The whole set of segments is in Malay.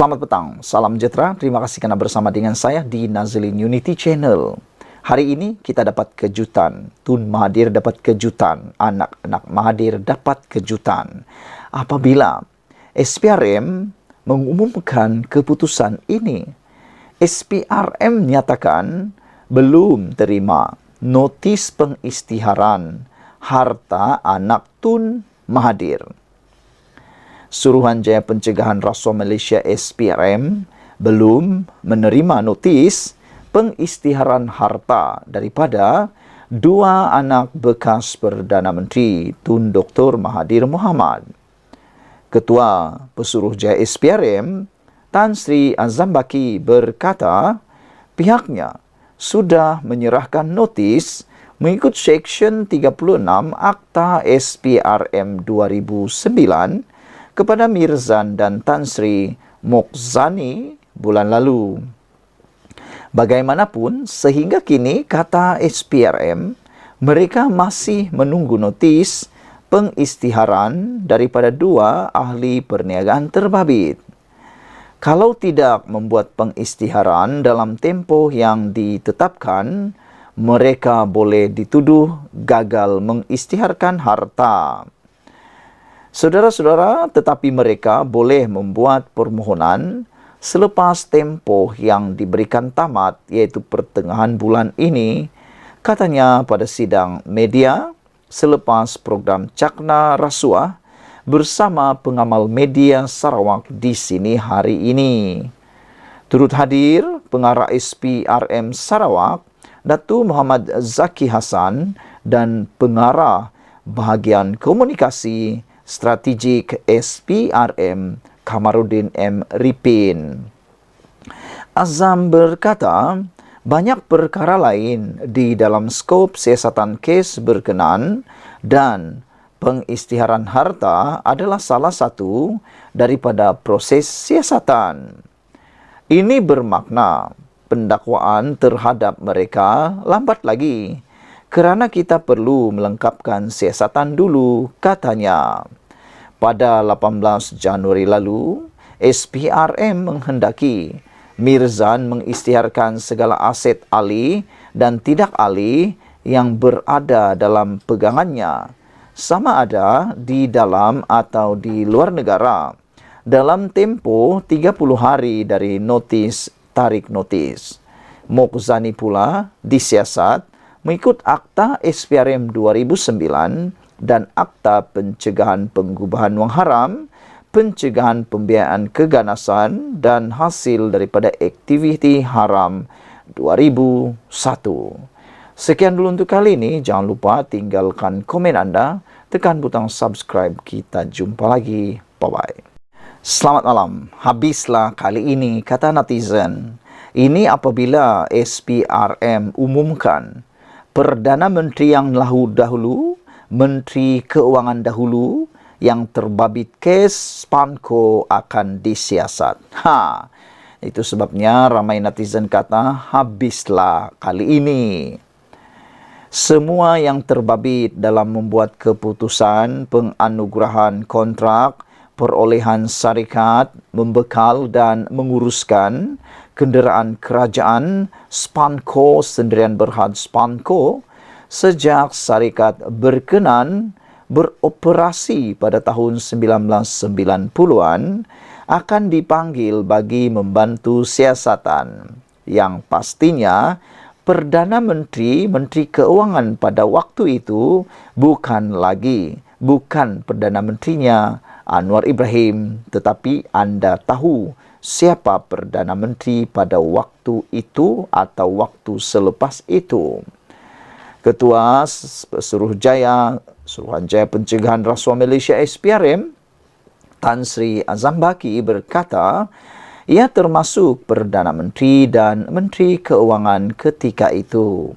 Selamat petang, salam sejahtera. Terima kasih karena bersama dengan saya di Nazlin Unity Channel. Hari ini kita dapat kejutan. Tun Mahathir dapat kejutan. Anak-anak Mahathir dapat kejutan. Apabila SPRM mengumumkan keputusan ini, SPRM nyatakan belum terima notis pengisytiharan harta anak Tun Mahathir. Suruhanjaya Pencegahan Rasuah Malaysia SPRM belum menerima notis pengisytiharan harta daripada dua anak bekas Perdana Menteri Tun Dr. Mahathir Mohamad. Ketua Pesuruhjaya SPRM Tan Sri Azam Baki berkata pihaknya sudah menyerahkan notis mengikut Seksyen 36 Akta SPRM 2009 kepada Mirzan dan Tan Sri Mokhzani bulan lalu. Bagaimanapun, sehingga kini, kata SPRM, mereka masih menunggu notis pengisytiharan daripada dua ahli perniagaan terbabit. Kalau tidak membuat pengisytiharan dalam tempoh yang ditetapkan, mereka boleh dituduh gagal mengisytiharkan harta. Saudara-saudara, tetapi mereka boleh membuat permohonan selepas tempoh yang diberikan tamat, iaitu pertengahan bulan ini, katanya pada sidang media selepas program Cakna Rasuah bersama pengamal media Sarawak di sini hari ini. Turut hadir pengarah SPRM Sarawak, Datuk Muhammad Zaki Hassan dan pengarah bahagian komunikasi strategik SPRM Kamarudin M. Ripin. Azam berkata, banyak perkara lain di dalam skop siasatan kes berkenan dan pengisytiharan harta adalah salah satu daripada proses siasatan. Ini bermakna pendakwaan terhadap mereka lambat lagi kerana kita perlu melengkapkan siasatan dulu, katanya. Pada 18 Januari lalu, SPRM menghendaki Mirzan mengisytiharkan segala aset ahli dan tidak ahli yang berada dalam pegangannya, sama ada di dalam atau di luar negara, dalam tempoh 30 hari dari notis tarik notis. Mokhzani pula disiasat mengikut Akta SPRM 2009 dan Akta Pencegahan Pengubahan Wang Haram, Pencegahan Pembiayaan Keganasan dan Hasil daripada Aktiviti Haram 2001. Sekian dulu untuk kali ini. Jangan lupa tinggalkan komen anda, tekan butang subscribe. Kita jumpa lagi. Bye-bye. Selamat malam. Habislah kali ini, kata netizen. Ini apabila SPRM umumkan Perdana Menteri yang dahulu, Menteri Keuangan dahulu yang terbabit kes Spanco akan disiasat. Itu sebabnya ramai netizen kata habislah kali ini. Semua yang terbabit dalam membuat keputusan penganugerahan kontrak, perolehan syarikat, membekal dan menguruskan kenderaan kerajaan Spanco Sendirian Berhad Spanco sejak syarikat berkenan beroperasi pada tahun 1990-an akan dipanggil bagi membantu siasatan yang pastinya Perdana Menteri, Menteri Keuangan pada waktu itu bukan Perdana Menterinya Anwar Ibrahim, tetapi anda tahu siapa Perdana Menteri pada waktu itu atau waktu selepas itu. Ketua Suruhanjaya Pencegahan Rasuah Malaysia SPRM Tan Sri Azam Baki berkata ia termasuk Perdana Menteri dan Menteri Keuangan ketika itu.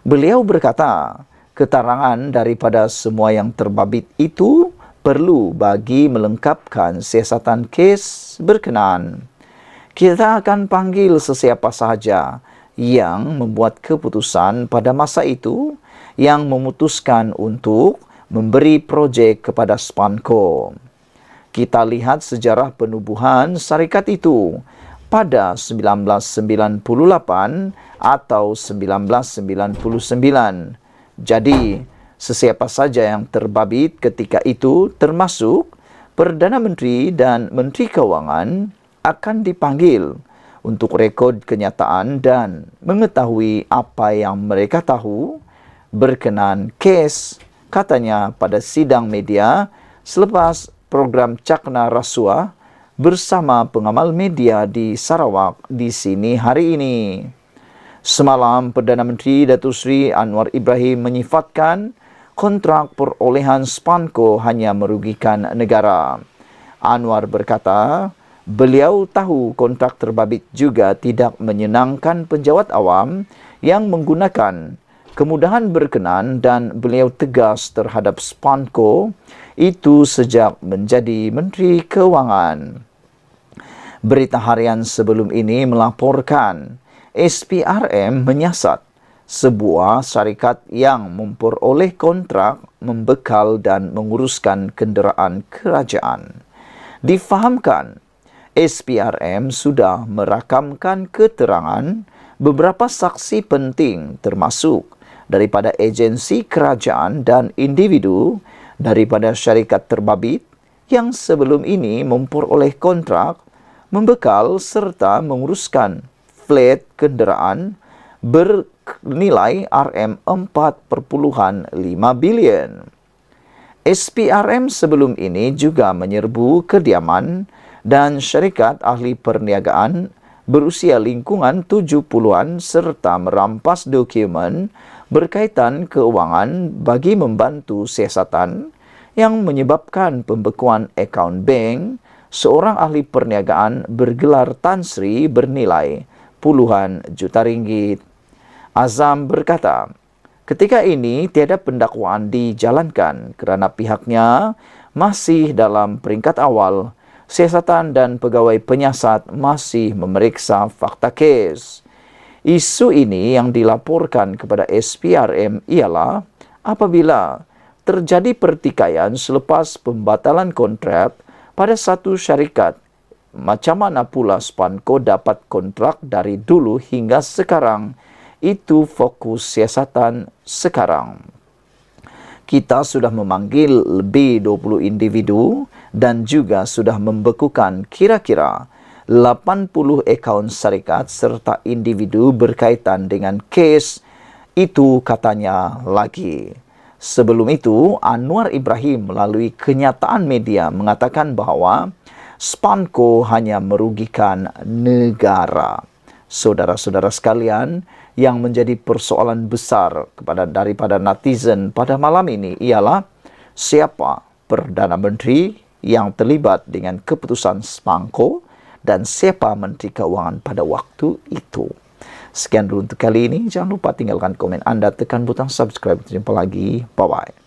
Beliau berkata keterangan daripada semua yang terbabit itu perlu bagi melengkapkan siasatan kes berkenan. Kita akan panggil sesiapa sahaja yang membuat keputusan pada masa itu yang memutuskan untuk memberi projek kepada Spanco. Kita lihat sejarah penubuhan syarikat itu pada 1998 atau 1999. Jadi, sesiapa saja yang terbabit ketika itu termasuk Perdana Menteri dan Menteri Keuangan akan dipanggil untuk rekod kenyataan dan mengetahui apa yang mereka tahu berkenaan kes, katanya pada sidang media selepas program Cakna Rasuah bersama pengamal media di Sarawak di sini hari ini. Semalam, Perdana Menteri Datuk Seri Anwar Ibrahim menyifatkan kontrak perolehan Spanco hanya merugikan negara. Anwar berkata, beliau tahu kontrak terbabit juga tidak menyenangkan penjawat awam yang menggunakan kemudahan berkenan dan beliau tegas terhadap Spanco itu sejak menjadi Menteri Keuangan. Berita harian sebelum ini melaporkan SPRM menyiasat sebuah syarikat yang memperoleh kontrak membekal dan menguruskan kenderaan kerajaan. Difahamkan, SPRM sudah merakamkan keterangan beberapa saksi penting termasuk daripada agensi kerajaan dan individu daripada syarikat terbabit yang sebelum ini memperoleh kontrak membekal serta menguruskan fleet kenderaan bernilai RM4.5 bilion. SPRM sebelum ini juga menyerbu kediaman dan syarikat ahli perniagaan berusia lingkungan 70-an serta merampas dokumen berkaitan keuangan bagi membantu siasatan yang menyebabkan pembekuan akaun bank seorang ahli perniagaan bergelar Tan Sri bernilai puluhan juta ringgit. Azam berkata, ketika ini tiada pendakwaan dijalankan kerana pihaknya masih dalam peringkat awal. Siasatan dan pegawai penyiasat masih memeriksa fakta kes. Isu ini yang dilaporkan kepada SPRM ialah apabila terjadi pertikaian selepas pembatalan kontrak pada satu syarikat, macam mana pula Spanco dapat kontrak dari dulu hingga sekarang? Itu fokus siasatan sekarang. Kita sudah memanggil lebih 20 individu dan juga sudah membekukan kira-kira 80 akaun syarikat serta individu berkaitan dengan kes itu, katanya lagi. Sebelum itu, Anwar Ibrahim melalui kenyataan media mengatakan bahawa Spanco hanya merugikan negara. Saudara-saudara sekalian, yang menjadi persoalan besar daripada netizen pada malam ini ialah siapa Perdana Menteri yang terlibat dengan keputusan Spanco dan siapa Menteri Keuangan pada waktu itu. Sekian dulu untuk kali ini. Jangan lupa tinggalkan komen anda, tekan butang subscribe. Jumpa lagi. Bye-bye.